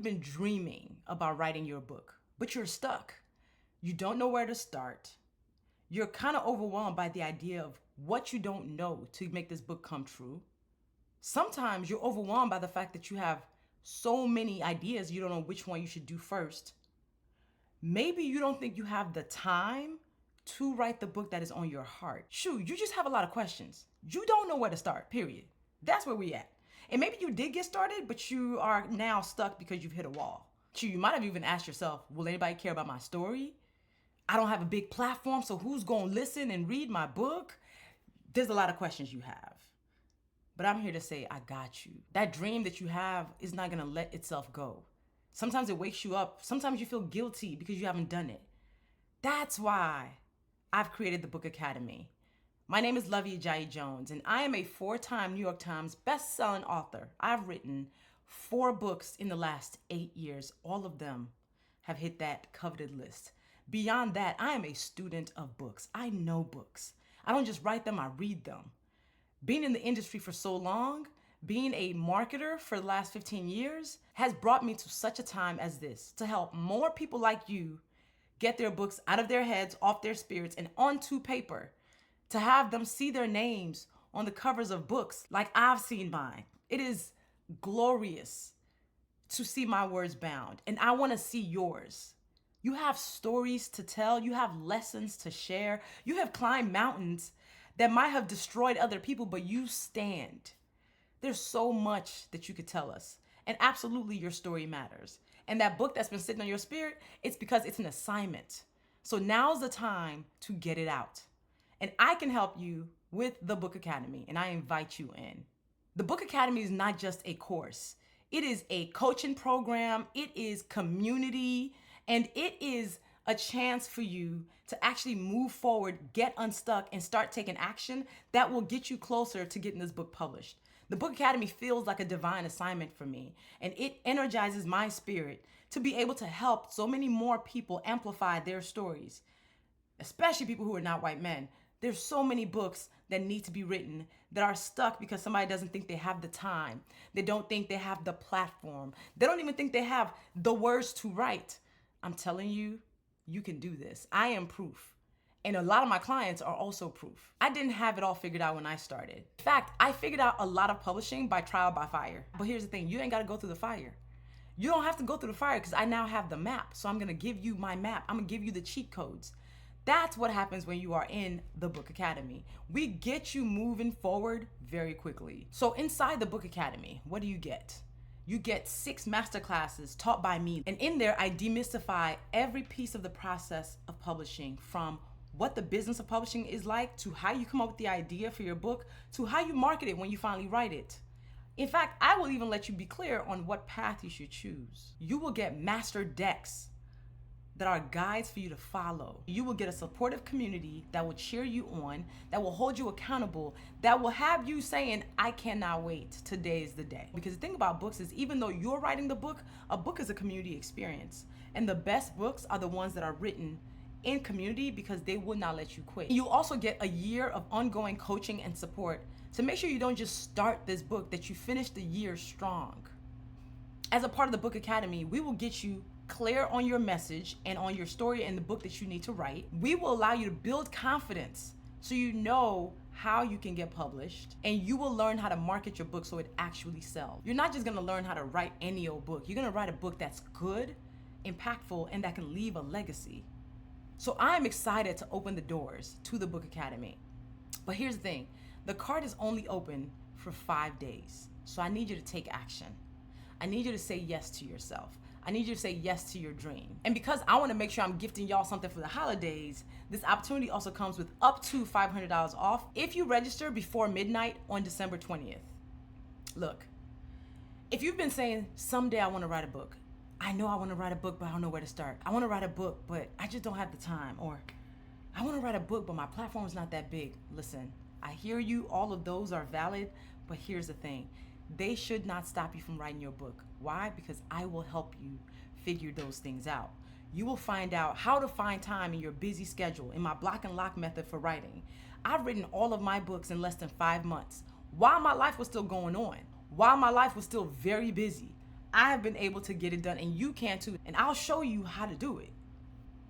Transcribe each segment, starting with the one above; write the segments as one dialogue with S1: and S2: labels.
S1: been dreaming about writing your book, but you're stuck? You don't know where to start. You're kind of overwhelmed by the idea of what you don't know to make this book come true. Sometimes you're overwhelmed by the fact that you have so many ideas, you don't know which one you should do first. Maybe you don't think you have the time to write the book that is on your heart. Shoot, you just have a lot of questions. You don't know where to start, period. That's where we at. And maybe you did get started, but you are now stuck because you've hit a wall. Shoot, you might have even asked yourself, will anybody care about my story? I don't have a big platform, so who's gonna listen and read my book? There's a lot of questions you have. But I'm here to say, I got you. That dream that you have is not gonna let itself go. Sometimes it wakes you up. Sometimes you feel guilty because you haven't done it. That's why I've created the Book Academy. My name is Lovey Ajayi Jones, and I am a 4-time New York Times best-selling author. I've written 4 books in the last 8 years. All of them have hit that coveted list. Beyond that, I am a student of books. I know books. I don't just write them, I read them. Being in the industry for so long, being a marketer for the last 15 years, has brought me to such a time as this to help more people like you get their books out of their heads, off their spirits, and onto paper, to have them see their names on the covers of books like I've seen mine. It is glorious to see my words bound, and I want to see yours. You have stories to tell, you have lessons to share, you have climbed mountains that might have destroyed other people, but you stand. There's so much that you could tell us, and absolutely your story matters. And that book that's been sitting on your spirit, it's because it's an assignment. So now's the time to get it out. And I can help you with the Book Academy, and I invite you in. The Book Academy is not just a course. It is a coaching program, it is community, and it is a chance for you to actually move forward, get unstuck, and start taking action that will get you closer to getting this book published. The Book Academy feels like a divine assignment for me, and it energizes my spirit to be able to help so many more people amplify their stories, especially people who are not white men. There's so many books that need to be written that are stuck because somebody doesn't think they have the time. They don't think they have the platform. They don't even think they have the words to write. I'm telling you, you can do this. I am proof. And a lot of my clients are also proof. I didn't have it all figured out when I started. In fact, I figured out a lot of publishing by trial by fire. But here's the thing, you ain't gotta go through the fire. You don't have to go through the fire because I now have the map. So I'm gonna give you my map. I'm gonna give you the cheat codes. That's what happens when you are in the Book Academy. We get you moving forward very quickly. So inside the Book Academy, what do you get? You get 6 masterclasses taught by me. And in there, I demystify every piece of the process of publishing, from what the business of publishing is like, to how you come up with the idea for your book, to how you market it when you finally write it. In fact, I will even let you be clear on what path you should choose. You will get master decks that are guides for you to follow. You will get a supportive community that will cheer you on, that will hold you accountable, that will have you saying, I cannot wait, today is the day. Because the thing about books is, even though you're writing the book, a book is a community experience. And the best books are the ones that are written in community because they will not let you quit. You also get a year of ongoing coaching and support to make sure you don't just start this book, that you finish the year strong. As a part of the Book Academy, we will get you clear on your message and on your story and the book that you need to write. We will allow you to build confidence so you know how you can get published, and you will learn how to market your book so it actually sells. You're not just gonna learn how to write any old book. You're gonna write a book that's good, impactful, and that can leave a legacy. So I'm excited to open the doors to the Book Academy. But here's the thing, the card is only open for 5 days. So I need you to take action. I need you to say yes to yourself. I need you to say yes to your dream. And because I wanna make sure I'm gifting y'all something for the holidays, this opportunity also comes with up to $500 off if you register before midnight on December 20th. Look, if you've been saying, someday I wanna write a book, I know I wanna write a book, but I don't know where to start. I wanna write a book, but I just don't have the time. Or I wanna write a book, but my platform's not that big. Listen, I hear you, all of those are valid, but here's the thing. They should not stop you from writing your book. Why? Because I will help you figure those things out. You will find out how to find time in your busy schedule in my block and lock method for writing. I've written all of my books in less than 5 months while my life was still going on, while my life was still very busy. I have been able to get it done, and you can too. And I'll show you how to do it.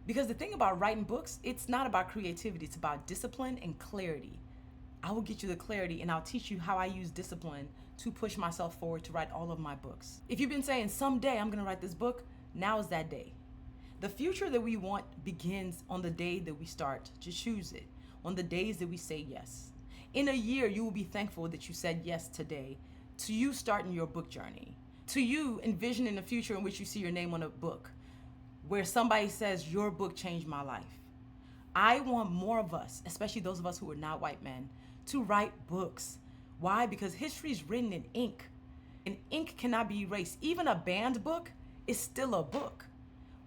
S1: Because the thing about writing books, it's not about creativity, it's about discipline and clarity. I will get you the clarity, and I'll teach you how I use discipline to push myself forward to write all of my books. If you've been saying, someday I'm gonna write this book, now is that day. The future that we want begins on the day that we start to choose it, on the days that we say yes. In a year, you will be thankful that you said yes today to you starting your book journey, to you envisioning a future in which you see your name on a book, where somebody says, your book changed my life. I want more of us, especially those of us who are not white men, to write books. Why? Because history is written in ink, and ink cannot be erased. Even a banned book is still a book.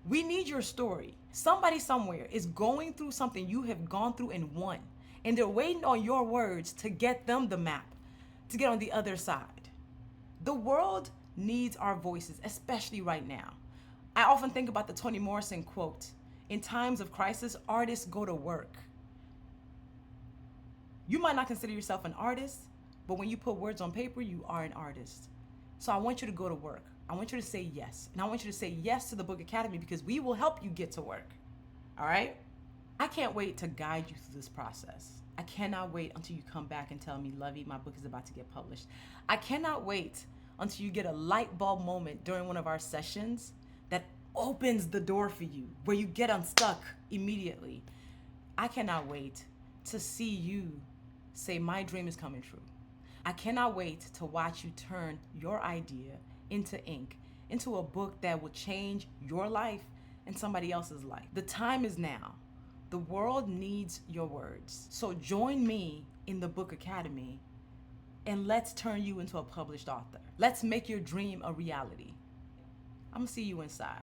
S1: We need your story. Somebody somewhere is going through something you have gone through and won, and they're waiting on your words to get them the map, to get on the other side. The world needs our voices, especially right now. I often think about the Toni Morrison quote, in times of crisis, artists go to work. You might not consider yourself an artist, but when you put words on paper, you are an artist. So I want you to go to work. I want you to say yes. And I want you to say yes to the Book Academy, because we will help you get to work. All right? I can't wait to guide you through this process. I cannot wait until you come back and tell me, Lovey, my book is about to get published. I cannot wait until you get a light bulb moment during one of our sessions that opens the door for you, where you get unstuck immediately. I cannot wait to see you say, my dream is coming true. I cannot wait to watch you turn your idea into ink, into a book that will change your life and somebody else's life. The time is now. The world needs your words. So join me in the Book Academy, and let's turn you into a published author. Let's make your dream a reality. I'm gonna see you inside.